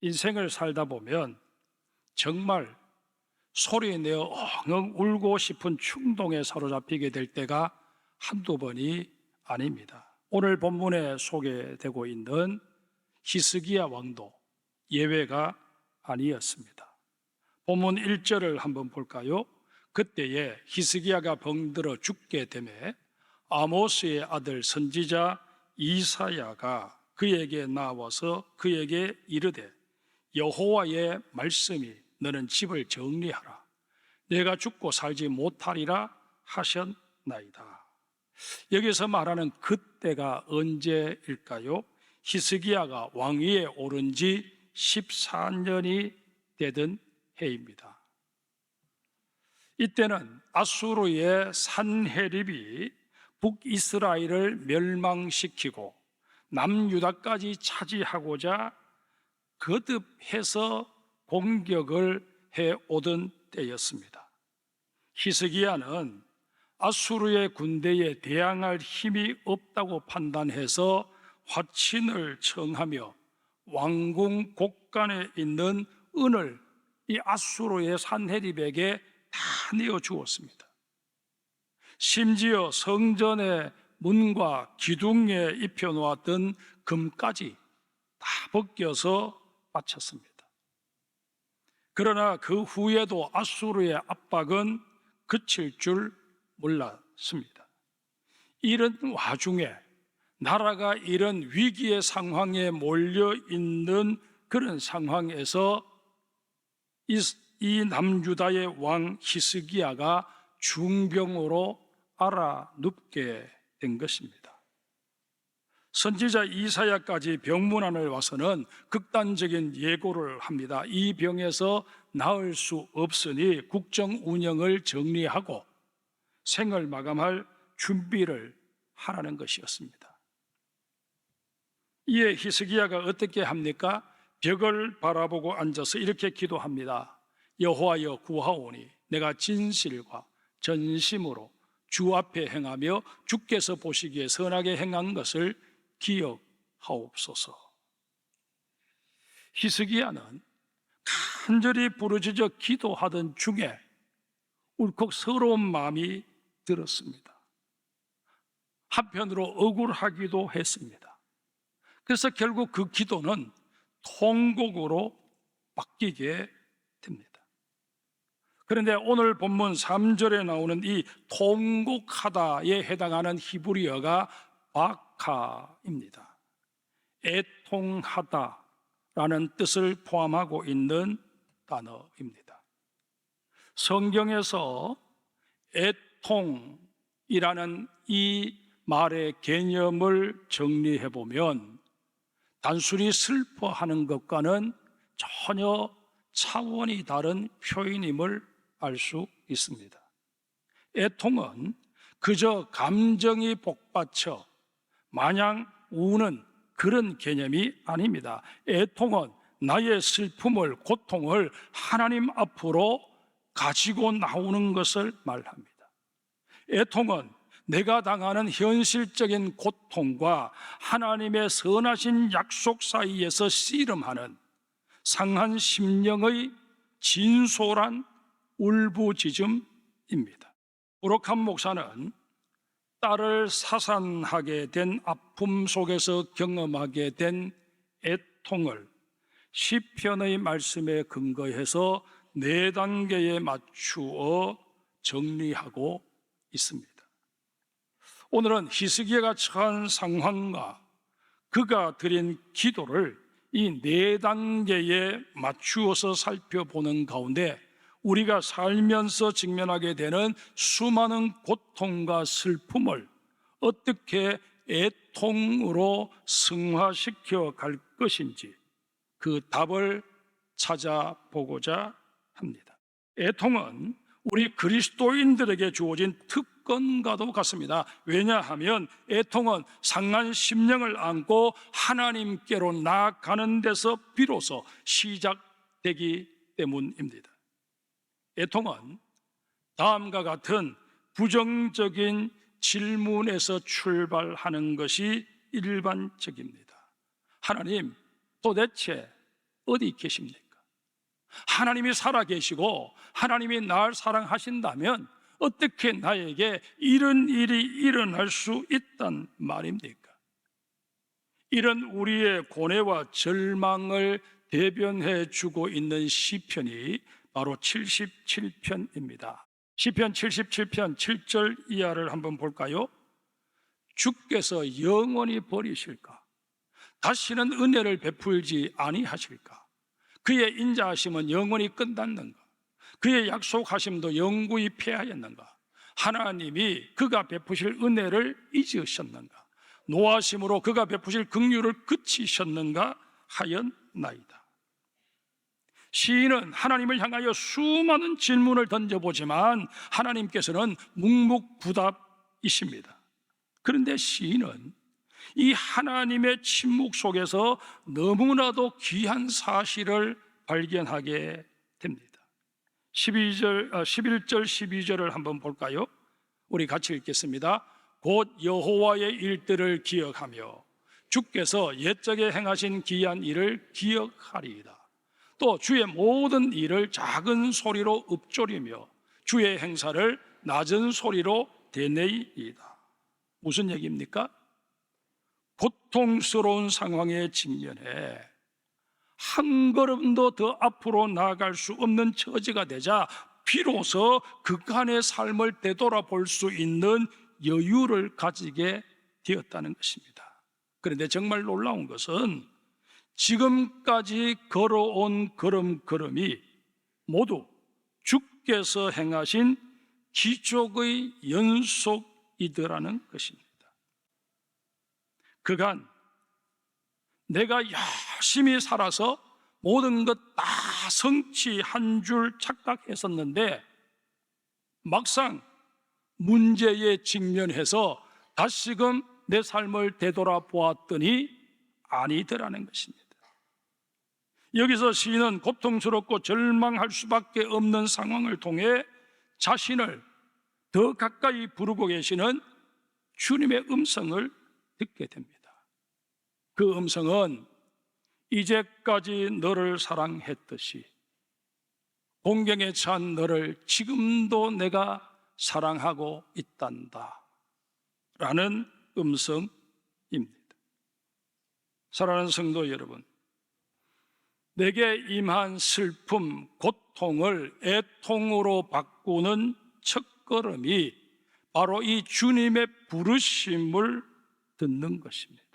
인생을 살다 보면 정말 소리내어 엉엉 울고 싶은 충동에 사로잡히게 될 때가 한두 번이 아닙니다. 오늘 본문에 소개되고 있는 히스기야 왕도 예외가 아니었습니다. 본문 1절을 한번 볼까요? 그때에 히스기야가 병들어 죽게 되매 아모스의 아들 선지자 이사야가 그에게 나와서 그에게 이르되 여호와의 말씀이 너는 집을 정리하라. 내가 죽고 살지 못하리라 하셨나이다. 여기서 말하는 그때가 언제일까요? 히스기야가 왕위에 오른 지 14년이 되던 해입니다. 이때는 아수르의 산헤립이 북이스라엘을 멸망시키고 남유다까지 차지하고자 거듭해서 공격을 해오던 때였습니다. 히스기야는 아수르의 군대에 대항할 힘이 없다고 판단해서 화친을 청하며 왕궁 곳간에 있는 은을 이 아수르의 산헤립에게 다 내어주었습니다. 심지어 성전의 문과 기둥에 입혀놓았던 금까지 다 벗겨서 바쳤습니다. 그러나 그 후에도 아수르의 압박은 그칠 줄 몰랐습니다. 이런 와중에 나라가 이런 위기의 상황에 몰려 있는 그런 상황에서 이 남유다의 왕 히스기야가 중병으로 알아눕게 된 것입니다. 선지자 이사야까지 병문안을 와서는 극단적인 예고를 합니다. 이 병에서 나을 수 없으니 국정 운영을 정리하고 생을 마감할 준비를 하라는 것이었습니다. 이에 히스기야가 어떻게 합니까? 벽을 바라보고 앉아서 이렇게 기도합니다. 여호와여 구하오니 내가 진실과 전심으로 주 앞에 행하며 주께서 보시기에 선하게 행한 것을 기억하옵소서. 히스기야는 간절히 부르짖어 기도하던 중에 울컥 서러운 마음이 들었습니다. 한편으로 억울하기도 했습니다. 그래서 결국 그 기도는 통곡으로 바뀌게 됩니다. 그런데 오늘 본문 3절에 나오는 이 통곡하다에 해당하는 히브리어가 바카입니다. 애통하다라는 뜻을 포함하고 있는 단어입니다. 성경에서 애통이라는 이 말의 개념을 정리해 보면 단순히 슬퍼하는 것과는 전혀 차원이 다른 표현임을 알 수 있습니다. 애통은 그저 감정이 복받쳐 마냥 우는 그런 개념이 아닙니다. 애통은 나의 슬픔을, 고통을 하나님 앞으로 가지고 나오는 것을 말합니다. 애통은 내가 당하는 현실적인 고통과 하나님의 선하신 약속 사이에서 씨름하는 상한 심령의 진솔한 울부짖음입니다. 부록한 목사는 딸을 사산하게 된 아픔 속에서 경험하게 된 애통을 시편의 말씀에 근거해서 4단계에 맞추어 정리하고 있습니다. 오늘은 히스기야가 처한 상황과 그가 드린 기도를 이 4단계에 맞추어서 살펴보는 가운데 우리가 살면서 직면하게 되는 수많은 고통과 슬픔을 어떻게 애통으로 승화시켜 갈 것인지 그 답을 찾아보고자 합니다. 애통은 우리 그리스도인들에게 주어진 특권과도 같습니다. 왜냐하면 애통은 상한 심령을 안고 하나님께로 나아가는 데서 비로소 시작되기 때문입니다. 애통은 다음과 같은 부정적인 질문에서 출발하는 것이 일반적입니다. 하나님, 도대체 어디 계십니까? 하나님이 살아계시고 하나님이 날 사랑하신다면 어떻게 나에게 이런 일이 일어날 수 있단 말입니까? 이런 우리의 고뇌와 절망을 대변해 주고 있는 시편이 바로 77편입니다. 시편 77편 7절 이하를 한번 볼까요? 주께서 영원히 버리실까? 다시는 은혜를 베풀지 아니하실까? 그의 인자하심은 영원히 끝났는가? 그의 약속하심도 영구히 폐하였는가? 하나님이 그가 베푸실 은혜를 잊으셨는가? 노하심으로 그가 베푸실 긍휼을 그치셨는가 하였나이다. 시인은 하나님을 향하여 수많은 질문을 던져보지만 하나님께서는 묵묵부답이십니다. 그런데 시인은 이 하나님의 침묵 속에서 너무나도 귀한 사실을 발견하게 됩니다. 11절 12절을 한번 볼까요? 우리 같이 읽겠습니다. 곧 여호와의 일들을 기억하며 주께서 옛적에 행하신 기이한 일을 기억하리이다. 또 주의 모든 일을 작은 소리로 읊조리며 주의 행사를 낮은 소리로 되뇌이다. 무슨 얘기입니까? 고통스러운 상황에 직면해 한 걸음도 더 앞으로 나아갈 수 없는 처지가 되자 비로소 그간의 삶을 되돌아볼 수 있는 여유를 가지게 되었다는 것입니다. 그런데 정말 놀라운 것은 지금까지 걸어온 걸음걸음이 모두 주께서 행하신 기적의 연속이더라는 것입니다. 그간 내가 열심히 살아서 모든 것 다 성취한 줄 착각했었는데 막상 문제에 직면해서 다시금 내 삶을 되돌아보았더니 아니더라는 것입니다. 여기서 시인은 고통스럽고 절망할 수밖에 없는 상황을 통해 자신을 더 가까이 부르고 계시는 주님의 음성을 듣게 됩니다. 그 음성은 이제까지 너를 사랑했듯이 공경에 찬 너를 지금도 내가 사랑하고 있단다 라는 음성입니다. 사랑하는 성도 여러분, 내게 임한 슬픔, 고통을 애통으로 바꾸는 첫걸음이 바로 이 주님의 부르심을 듣는 것입니다.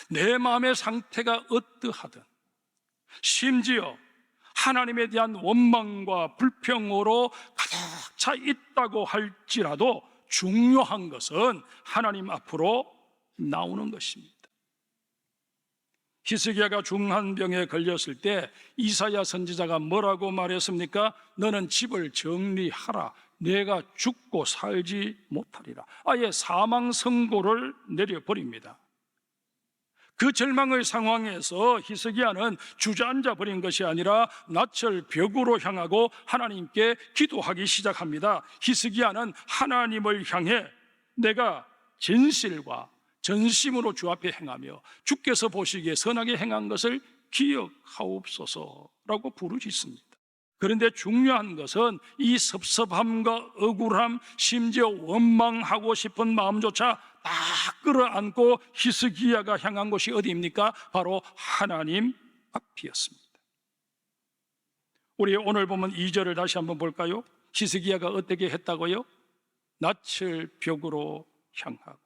내 마음의 상태가 어떠하든 심지어 하나님에 대한 원망과 불평으로 가득 차 있다고 할지라도 중요한 것은 하나님 앞으로 나오는 것입니다. 히스기야가 중한 병에 걸렸을 때 이사야 선지자가 뭐라고 말했습니까? 너는 집을 정리하라. 내가 죽고 살지 못하리라. 아예 사망 선고를 내려버립니다. 그 절망의 상황에서 히스기야는 주저앉아 버린 것이 아니라 낯을 벽으로 향하고 하나님께 기도하기 시작합니다. 히스기야는 하나님을 향해 내가 진실과 전심으로 주 앞에 행하며 주께서 보시기에 선하게 행한 것을 기억하옵소서라고 부르짖습니다. 그런데 중요한 것은 이 섭섭함과 억울함, 심지어 원망하고 싶은 마음조차 다 끌어안고 히스기야가 향한 곳이 어디입니까? 바로 하나님 앞이었습니다. 우리 오늘 보면 2절을 다시 한번 볼까요? 히스기야가 어떻게 했다고요? 낯을 벽으로 향하고.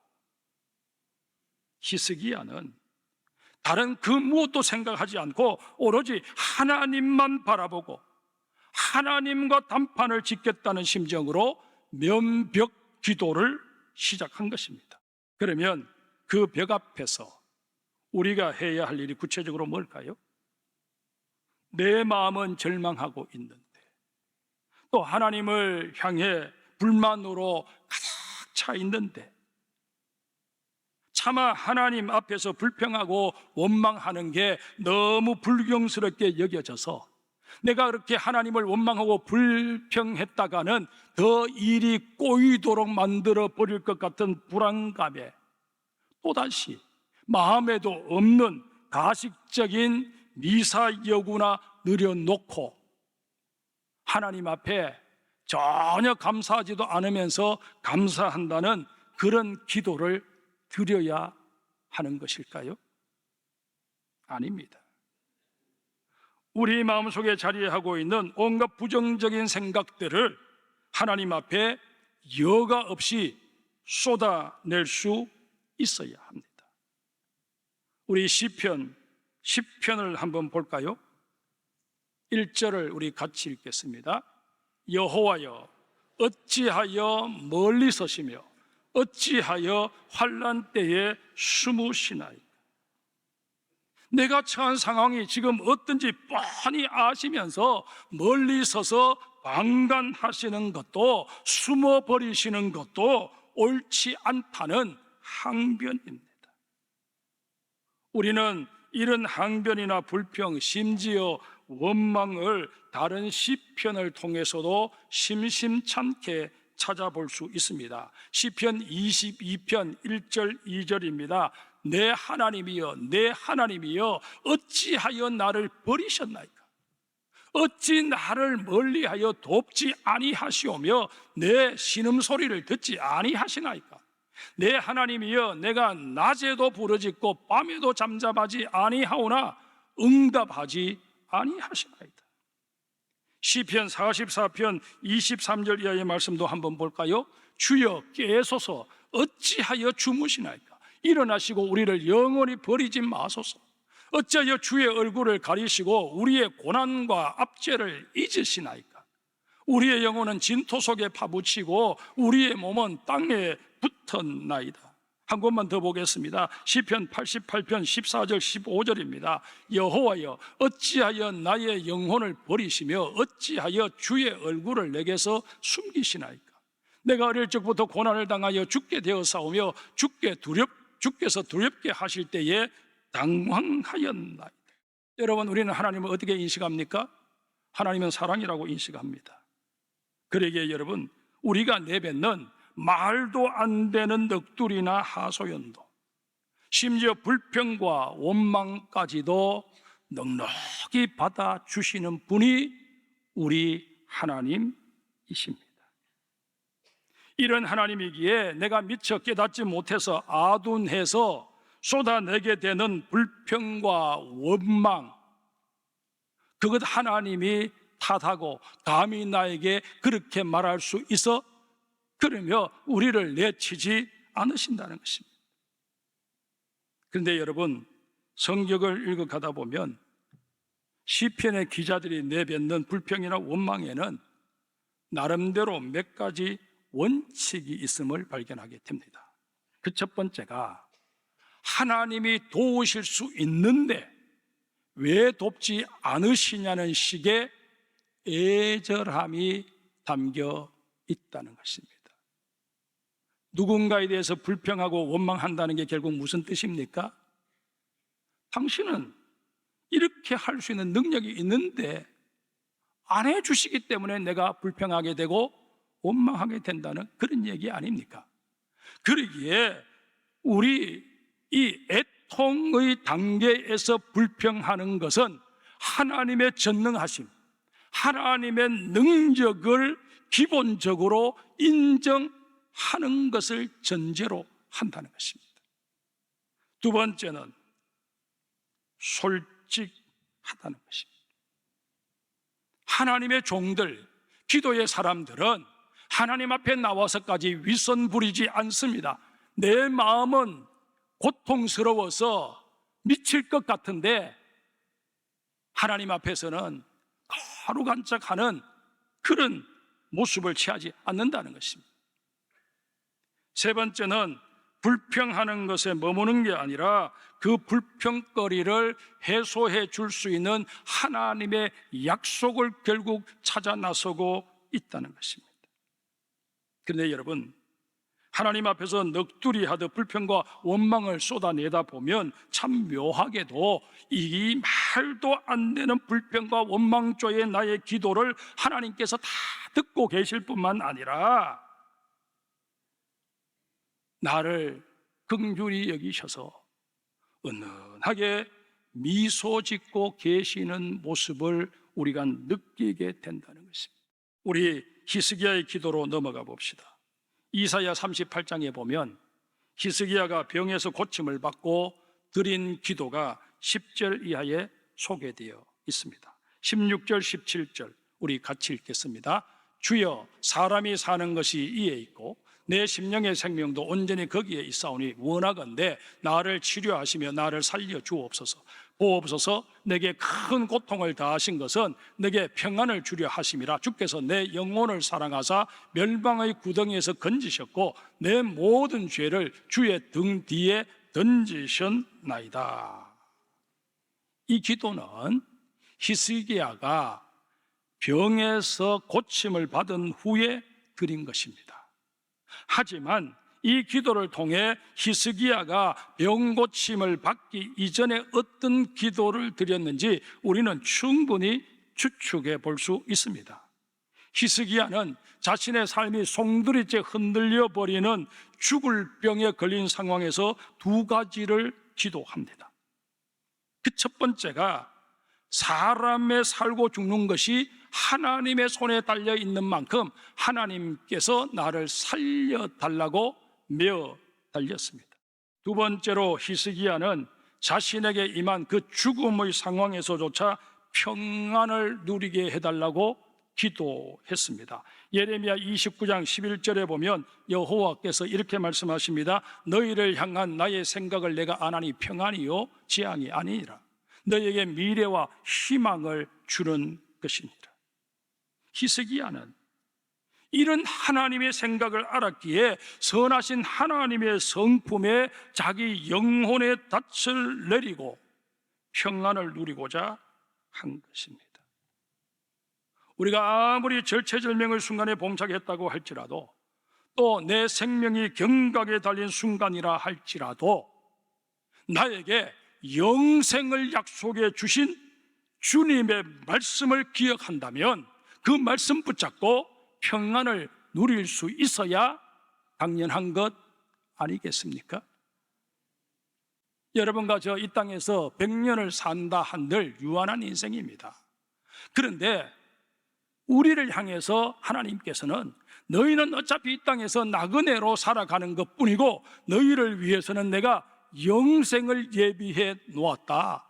히스기야는 다른 그 무엇도 생각하지 않고 오로지 하나님만 바라보고 하나님과 단판을 짓겠다는 심정으로 면벽 기도를 시작한 것입니다. 그러면 그 벽 앞에서 우리가 해야 할 일이 구체적으로 뭘까요? 내 마음은 절망하고 있는데 또 하나님을 향해 불만으로 가득 차 있는데 차마 하나님 앞에서 불평하고 원망하는 게 너무 불경스럽게 여겨져서 내가 그렇게 하나님을 원망하고 불평했다가는 더 일이 꼬이도록 만들어 버릴 것 같은 불안감에 또다시 마음에도 없는 가식적인 미사여구나 늘여놓고 하나님 앞에 전혀 감사하지도 않으면서 감사한다는 그런 기도를 드려야 하는 것일까요? 아닙니다. 우리 마음속에 자리하고 있는 온갖 부정적인 생각들을 하나님 앞에 여과 없이 쏟아낼 수 있어야 합니다. 우리 시편 10편을 한번 볼까요? 1절을 우리 같이 읽겠습니다. 여호와여, 어찌하여 멀리 서시며 어찌하여 환난 때에 숨으시나이까? 내가 처한 상황이 지금 어떤지 뻔히 아시면서 멀리 서서 방관하시는 것도 숨어버리시는 것도 옳지 않다는 항변입니다. 우리는 이런 항변이나 불평, 심지어 원망을 다른 시편을 통해서도 심심찮게 찾아볼 수 있습니다. 시편 22편 1절 2절입니다. 내 하나님이여, 내 하나님이여, 어찌하여 나를 버리셨나이까? 어찌 나를 멀리하여 돕지 아니하시오며 내 신음소리를 듣지 아니하시나이까? 내 하나님이여, 내가 낮에도 부르짖고 밤에도 잠잠하지 아니하오나 응답하지 아니하시나이다. 시편 44편 23절 이하의 말씀도 한번 볼까요? 주여 깨소서, 어찌하여 주무시나이까? 일어나시고 우리를 영원히 버리지 마소서. 어찌하여 주의 얼굴을 가리시고 우리의 고난과 압제를 잊으시나이까? 우리의 영혼은 진토 속에 파묻히고 우리의 몸은 땅에 붙었나이다. 한 곳만 더 보겠습니다. 시편 88편 14절 15절입니다. 여호와여, 어찌하여 나의 영혼을 버리시며 어찌하여 주의 얼굴을 내게서 숨기시나이까? 내가 어릴 적부터 고난을 당하여 죽게 되어 싸우며 주께서 두렵게 하실 때에 당황하였나이다. 여러분, 우리는 하나님을 어떻게 인식합니까? 하나님은 사랑이라고 인식합니다. 그러기에 여러분, 우리가 내뱉는 말도 안 되는 넋두리나 하소연도, 심지어 불평과 원망까지도 넉넉히 받아주시는 분이 우리 하나님이십니다. 이런 하나님이기에 내가 미처 깨닫지 못해서 아둔해서 쏟아내게 되는 불평과 원망, 그것 하나님이 탓하고 감히 나에게 그렇게 말할 수 있어? 그러며 우리를 내치지 않으신다는 것입니다. 그런데 여러분, 성경을 읽어가다 보면 시편의 기자들이 내뱉는 불평이나 원망에는 나름대로 몇 가지 원칙이 있음을 발견하게 됩니다. 그 첫 번째가 하나님이 도우실 수 있는데 왜 돕지 않으시냐는 식의 애절함이 담겨 있다는 것입니다. 누군가에 대해서 불평하고 원망한다는 게 결국 무슨 뜻입니까? 당신은 이렇게 할 수 있는 능력이 있는데 안 해주시기 때문에 내가 불평하게 되고 원망하게 된다는 그런 얘기 아닙니까? 그러기에 우리 이 애통의 단계에서 불평하는 것은 하나님의 전능하심, 하나님의 능력을 기본적으로 인정하는 것을 전제로 한다는 것입니다. 두 번째는 솔직하다는 것입니다. 하나님의 종들, 기도의 사람들은 하나님 앞에 나와서까지 윗선 부리지 않습니다. 내 마음은 고통스러워서 미칠 것 같은데 하나님 앞에서는 가루간짝하는 그런 모습을 취하지 않는다는 것입니다. 세 번째는 불평하는 것에 머무는 게 아니라 그 불평거리를 해소해 줄 수 있는 하나님의 약속을 결국 찾아 나서고 있다는 것입니다. 그런데 여러분, 하나님 앞에서 넋두리하듯 불평과 원망을 쏟아내다 보면 참 묘하게도 이 말도 안 되는 불평과 원망조의 나의 기도를 하나님께서 다 듣고 계실 뿐만 아니라 나를 긍휼히 여기셔서 은은하게 미소 짓고 계시는 모습을 우리가 느끼게 된다는 것입니다. 우리 히스기야의 기도로 넘어가 봅시다. 이사야 38장에 보면 히스기야가 병에서 고침을 받고 드린 기도가 10절 이하에 소개되어 있습니다. 16절, 17절 우리 같이 읽겠습니다. 주여, 사람이 사는 것이 이에 있고 내 심령의 생명도 온전히 거기에 있사오니 원하건대 나를 치료하시며 나를 살려 주옵소서. 보옵소서. 내게 큰 고통을 다하신 것은 내게 평안을 주려 하심이라. 주께서 내 영혼을 사랑하사 멸망의 구덩이에서 건지셨고 내 모든 죄를 주의 등 뒤에 던지셨나이다. 이 기도는 히스기야가 병에서 고침을 받은 후에 드린 것입니다. 하지만 이 기도를 통해 히스기야가 병고침을 받기 이전에 어떤 기도를 드렸는지 우리는 충분히 추측해 볼 수 있습니다. 히스기야는 자신의 삶이 송두리째 흔들려 버리는 죽을 병에 걸린 상황에서 두 가지를 기도합니다. 그 첫 번째가 사람의 살고 죽는 것이 하나님의 손에 달려 있는 만큼 하나님께서 나를 살려달라고 메어 달렸습니다. 두 번째로 히스기야는 자신에게 임한 그 죽음의 상황에서조차 평안을 누리게 해달라고 기도했습니다. 예레미야 29장 11절에 보면 여호와께서 이렇게 말씀하십니다. 너희를 향한 나의 생각을 내가 아나니 평안이요 재앙이 아니니라. 너희에게 미래와 희망을 주는 것이니라. 히스기야는 이런 하나님의 생각을 알았기에 선하신 하나님의 성품에 자기 영혼의 닻을 내리고 평안을 누리고자 한 것입니다. 우리가 아무리 절체절명의 순간에 봉착했다고 할지라도 또 내 생명이 경각에 달린 순간이라 할지라도 나에게 영생을 약속해 주신 주님의 말씀을 기억한다면 그 말씀 붙잡고 평안을 누릴 수 있어야 당연한 것 아니겠습니까? 여러분과 저 이 땅에서 100년을 산다 한들 유한한 인생입니다. 그런데 우리를 향해서 하나님께서는 너희는 어차피 이 땅에서 나그네로 살아가는 것뿐이고 너희를 위해서는 내가 영생을 예비해 놓았다.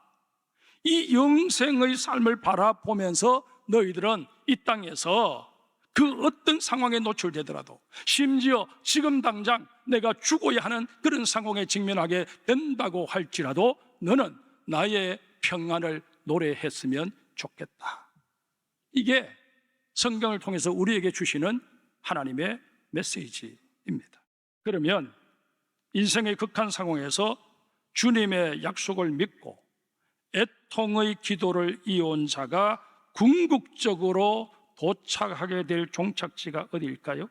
이 영생의 삶을 바라보면서 너희들은 이 땅에서 그 어떤 상황에 노출되더라도 심지어 지금 당장 내가 죽어야 하는 그런 상황에 직면하게 된다고 할지라도 너는 나의 평안을 노래했으면 좋겠다. 이게 성경을 통해서 우리에게 주시는 하나님의 메시지입니다. 그러면 인생의 극한 상황에서 주님의 약속을 믿고 애통의 기도를 이어온 자가 궁극적으로 도착하게 될 종착지가 어디일까요?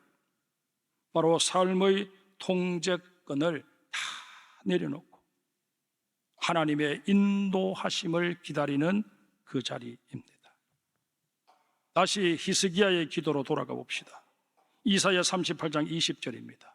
바로 삶의 통제권을 다 내려놓고 하나님의 인도하심을 기다리는 그 자리입니다. 다시 히스기야의 기도로 돌아가 봅시다. 이사야 38장 20절입니다.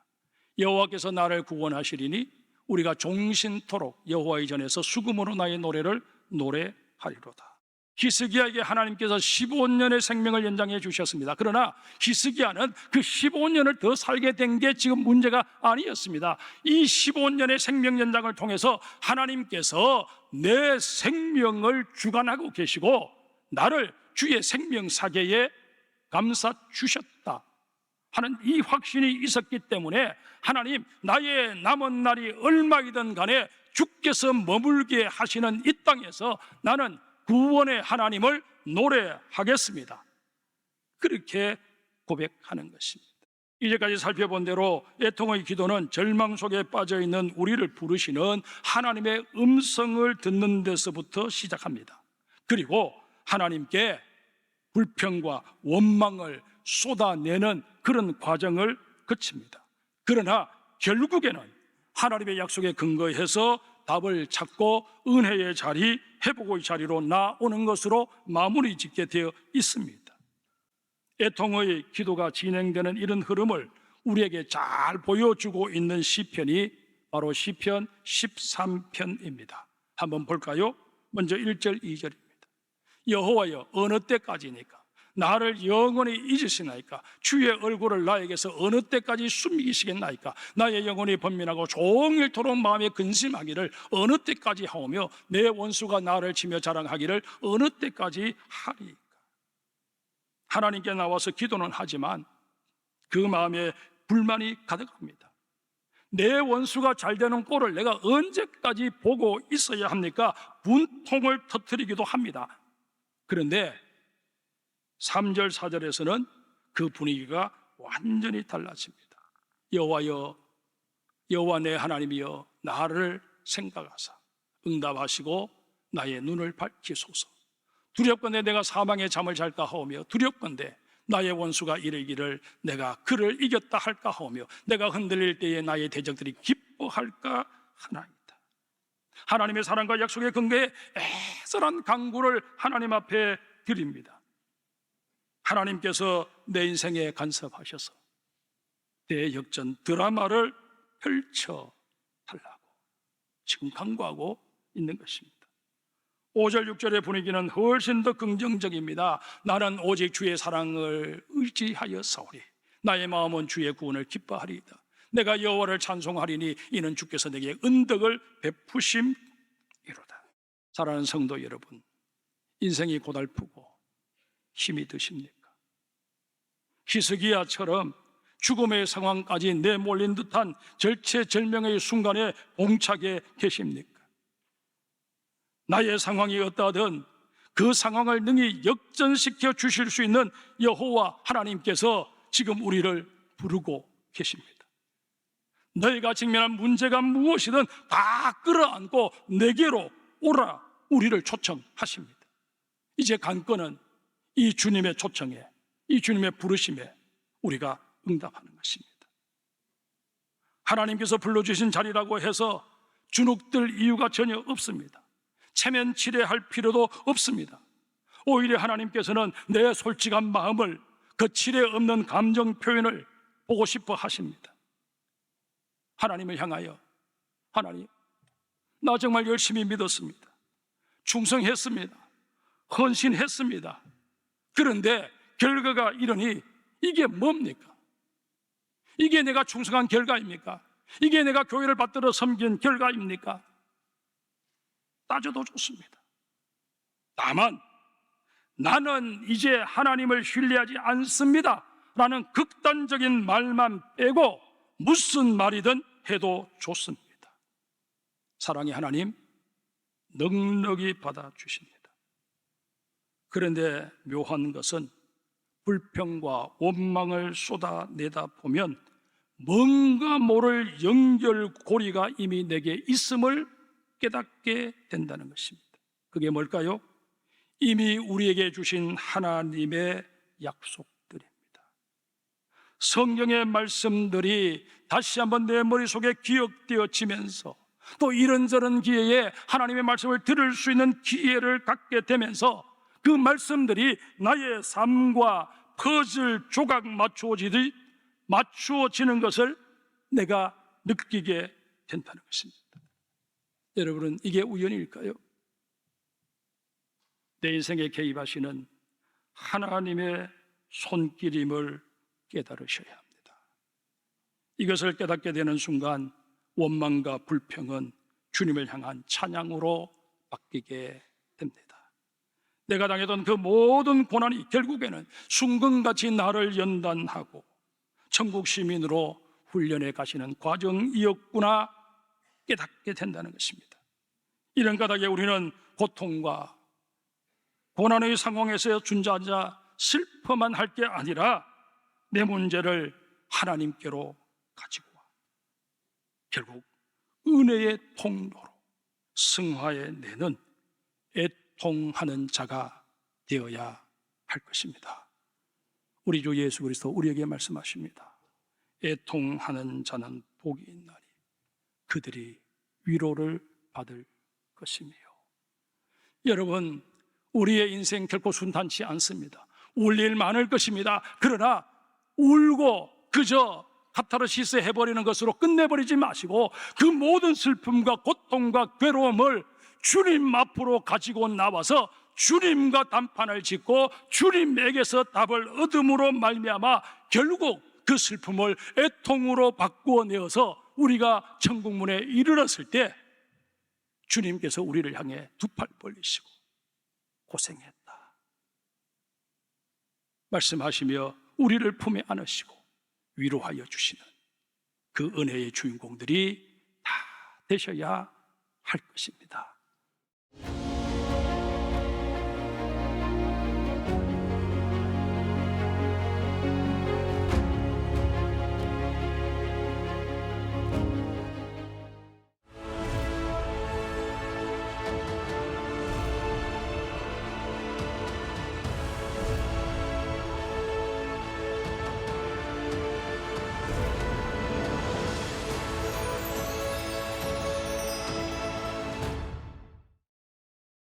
여호와께서 나를 구원하시리니 우리가 종신토록 여호와의 전에서 수금으로 나의 노래를 노래하리로다. 히스기야에게 하나님께서 15년의 생명을 연장해 주셨습니다. 그러나 히스기야는 그 15년을 더 살게 된 게 지금 문제가 아니었습니다. 이 15년의 생명 연장을 통해서 하나님께서 내 생명을 주관하고 계시고 나를 주의 생명 사계에 감싸 주셨다 하는 이 확신이 있었기 때문에 하나님, 나의 남은 날이 얼마이든 간에 주께서 머물게 하시는 이 땅에서 나는 구원의 하나님을 노래하겠습니다. 그렇게 고백하는 것입니다. 이제까지 살펴본 대로 애통의 기도는 절망 속에 빠져있는 우리를 부르시는 하나님의 음성을 듣는 데서부터 시작합니다. 그리고 하나님께 불평과 원망을 쏟아내는 그런 과정을 거칩니다. 그러나 결국에는 하나님의 약속에 근거해서 답을 찾고 은혜의 자리, 회복의 자리로 나오는 것으로 마무리 짓게 되어 있습니다. 애통의 기도가 진행되는 이런 흐름을 우리에게 잘 보여주고 있는 시편이 바로 시편 13편입니다. 한번 볼까요? 먼저 1절 2절입니다. 여호와여 어느 때까지니까 나를 영원히 잊으시나이까? 주의 얼굴을 나에게서 어느 때까지 숨기시겠나이까? 나의 영혼이 번민하고 종일토록 마음에 근심하기를 어느 때까지 하오며 내 원수가 나를 치며 자랑하기를 어느 때까지 하리이까? 하나님께 나와서 기도는 하지만 그 마음에 불만이 가득합니다. 내 원수가 잘 되는 꼴을 내가 언제까지 보고 있어야 합니까? 분통을 터뜨리기도 합니다. 그런데 3절 4절에서는 그 분위기가 완전히 달라집니다. 여호와여, 여호와 내 하나님이여 나를 생각하사 응답하시고 나의 눈을 밝히소서. 두렵건대 내가 사망의 잠을 잘까 하오며 두렵건대 나의 원수가 이르기를 내가 그를 이겼다 할까 하오며 내가 흔들릴 때에 나의 대적들이 기뻐할까 하나이다. 하나님의 사랑과 약속의 근거에 애절한 간구를 하나님 앞에 드립니다. 하나님께서 내 인생에 간섭하셔서 대역전 드라마를 펼쳐 달라고 지금 간구하고 있는 것입니다. 5절 6절의 분위기는 훨씬 더 긍정적입니다. 나는 오직 주의 사랑을 의지하여 싸우리. 나의 마음은 주의 구원을 기뻐하리이다. 내가 여호와를 찬송하리니 이는 주께서 내게 은덕을 베푸심이로다. 사랑하는 성도 여러분, 인생이 고달프고 힘이 드십니까? 히스기야처럼 죽음의 상황까지 내몰린 듯한 절체절명의 순간에 봉착해 계십니까? 나의 상황이 어떠하든 그 상황을 능히 역전시켜 주실 수 있는 여호와 하나님께서 지금 우리를 부르고 계십니다. 너희가 직면한 문제가 무엇이든 다 끌어안고 내게로 오라 우리를 초청하십니다. 이제 관건은 이 주님의 초청에, 이 주님의 부르심에 우리가 응답하는 것입니다. 하나님께서 불러주신 자리라고 해서 주눅들 이유가 전혀 없습니다. 체면치레할 필요도 없습니다. 오히려 하나님께서는 내 솔직한 마음을, 그 치레 없는 감정 표현을 보고 싶어 하십니다. 하나님을 향하여 하나님, 나 정말 열심히 믿었습니다. 충성했습니다. 헌신했습니다. 그런데 결과가 이러니 이게 뭡니까? 이게 내가 충성한 결과입니까? 이게 내가 교회를 받들어 섬긴 결과입니까? 따져도 좋습니다. 다만 나는 이제 하나님을 신뢰하지 않습니다 라는 극단적인 말만 빼고 무슨 말이든 해도 좋습니다. 사랑의 하나님 넉넉히 받아주십니다. 그런데 묘한 것은 불평과 원망을 쏟아내다 보면 뭔가 모를 연결고리가 이미 내게 있음을 깨닫게 된다는 것입니다. 그게 뭘까요? 이미 우리에게 주신 하나님의 약속들입니다. 성경의 말씀들이 다시 한번 내 머릿속에 기억되어지면서 또 이런저런 기회에 하나님의 말씀을 들을 수 있는 기회를 갖게 되면서 그 말씀들이 나의 삶과 퍼즐 조각 맞추어지는 것을 내가 느끼게 된다는 것입니다. 여러분은 이게 우연일까요? 내 인생에 개입하시는 하나님의 손길임을 깨달으셔야 합니다. 이것을 깨닫게 되는 순간 원망과 불평은 주님을 향한 찬양으로 바뀌게 됩니다. 내가 당했던 그 모든 고난이 결국에는 순금같이 나를 연단하고 천국 시민으로 훈련해 가시는 과정이었구나 깨닫게 된다는 것입니다. 이런 까닭에 우리는 고통과 고난의 상황에서 준자자 슬퍼만 할 게 아니라 내 문제를 하나님께로 가지고 와 결국 은혜의 통로로 승화해 내는 애통하는 자가 되어야 할 것입니다. 우리 주 예수 그리스도 우리에게 말씀하십니다. 애통하는 자는 복이 있나니 그들이 위로를 받을 것이며. 여러분, 우리의 인생 결코 순탄치 않습니다. 울 일 많을 것입니다. 그러나 울고 그저 카타르시스 해버리는 것으로 끝내버리지 마시고 그 모든 슬픔과 고통과 괴로움을 주님 앞으로 가지고 나와서 주님과 담판을 짓고 주님에게서 답을 얻음으로 말미암아 결국 그 슬픔을 애통으로 바꾸어 내어서 우리가 천국문에 이르렀을 때 주님께서 우리를 향해 두 팔 벌리시고 고생했다 말씀하시며 우리를 품에 안으시고 위로하여 주시는 그 은혜의 주인공들이 다 되셔야 할 것입니다.